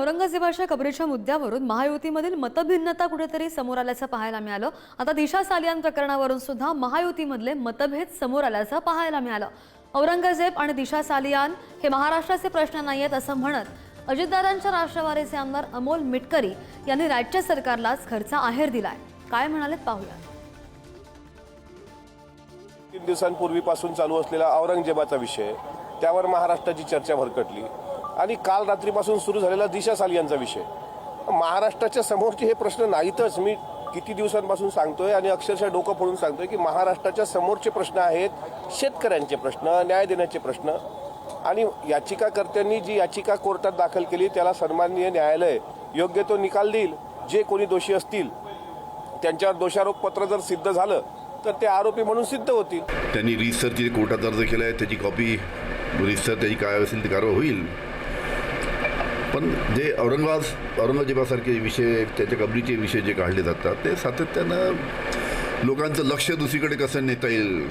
औरंगजेबाच्या कबरीच्या मुद्द्यावरून महायुतीमधील मतभिन्नता कुठेतरी समोर आल्याचं पाहायला मिळालं। आता दिशा सालियान प्रकरणावरून सुद्धा महायुतीमधले मतभेद समोर आल्याचं पाहायला मिळालं। औरंगजेब आणि दिशा सालियान हे महाराष्ट्राचे प्रश्न नाहीयेत असं म्हणत अजितदादांच्या राष्ट्रवादीचे आमदार अमोल मिटकरी यांनी राज्य सरकारलाच खर्च आहेर दिलाय। काय म्हणालेत पाहूया। 3 दिवसांपूर्वीपासून चालू असलेला औरंगजेबाचा विषय, त्यावर महाराष्ट्राची चर्चा भरकटली आणि काल रात्रीपासून सुरू झालेला दिशा सालियांचा विषय। महाराष्ट्राच्या समोरचे हे प्रश्न नाहीतच। मी किती दिवसांपासून सांगतोय आणि अक्षरशः डोकं फोडून सांगतोय की महाराष्ट्राच्या समोरचे प्रश्न आहेत शेतकऱ्यांचे प्रश्न, न्याय देण्याचे प्रश्न। आणि याचिकाकर्त्यांनी जी याचिका कोर्टात दाखल केली त्याला सन्माननीय न्यायालय योग्य तो निकाल देईल। जे कोणी दोषी असतील त्यांच्यावर दोषारोपपत्र जर सिद्ध झालं तर ते आरोपी म्हणून सिद्ध होतील। त्यांनी रीतसर कोर्टात अर्ज केला आहे, त्याची कॉपी रीतसर त्याची काय असेल ती कारवाई होईल। पण जे औरंगजेबासारखे विषय, त्याच्या कबरीचे विषय जे काढले जातात ते सातत्यानं लोकांचं लक्ष दुसरीकडे कसं नेता येईल,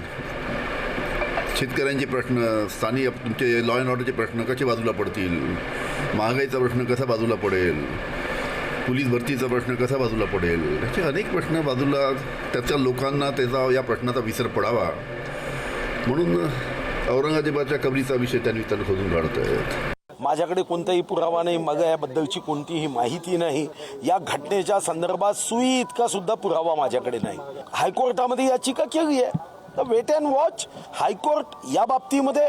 शेतकऱ्यांचे प्रश्न, स्थानिक तुमचे लॉ अँड ऑर्डरचे प्रश्न कसे बाजूला पडतील, महागाईचा प्रश्न कसा बाजूला पडेल, पोलीस भरतीचा प्रश्न कसा बाजूला पडेल, असे अनेक प्रश्न बाजूला, त्याच्या लोकांना त्याचा या प्रश्नाचा विसर पडावा म्हणून औरंगजेबाच्या कबरीचा विषय त्यांनी खोदून काढत आहेत। माझ्याकडे कोणताही पुरावा नाही, मग याबद्दलची कोणतीही माहिती नाही। या घटनेच्या संदर्भात सुई इतका सुद्धा पुरावा माझ्याकडे नाही। हायकोर्टामध्ये याचिका केली आहे, तर वेट अँड वॉच। हायकोर्ट या बाबतीमध्ये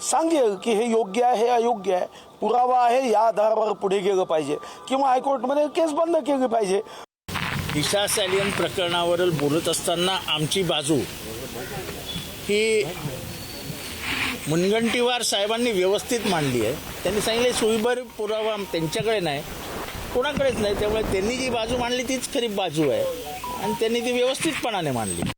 सांगेल की हे योग्य आहे, हे अयोग्य आहे, पुरावा आहे या आधारावर पुढे गेलं पाहिजे किंवा हायकोर्टमध्ये केस बंद केली पाहिजे। दिशा सालियन प्रकरणावर बोलत असताना आमची बाजू ही मुनगंटीवार साहेबांनी व्यवस्थित मांडली आहे। त्यांनी सांगितले सोयीभर पुरावा त्यांच्याकडे नाही, कोणाकडेच नाही, त्यामुळे त्यांनी जी बाजू मांडली तीच खरी बाजू आहे आणि त्यांनी ती व्यवस्थितपणाने मांडली।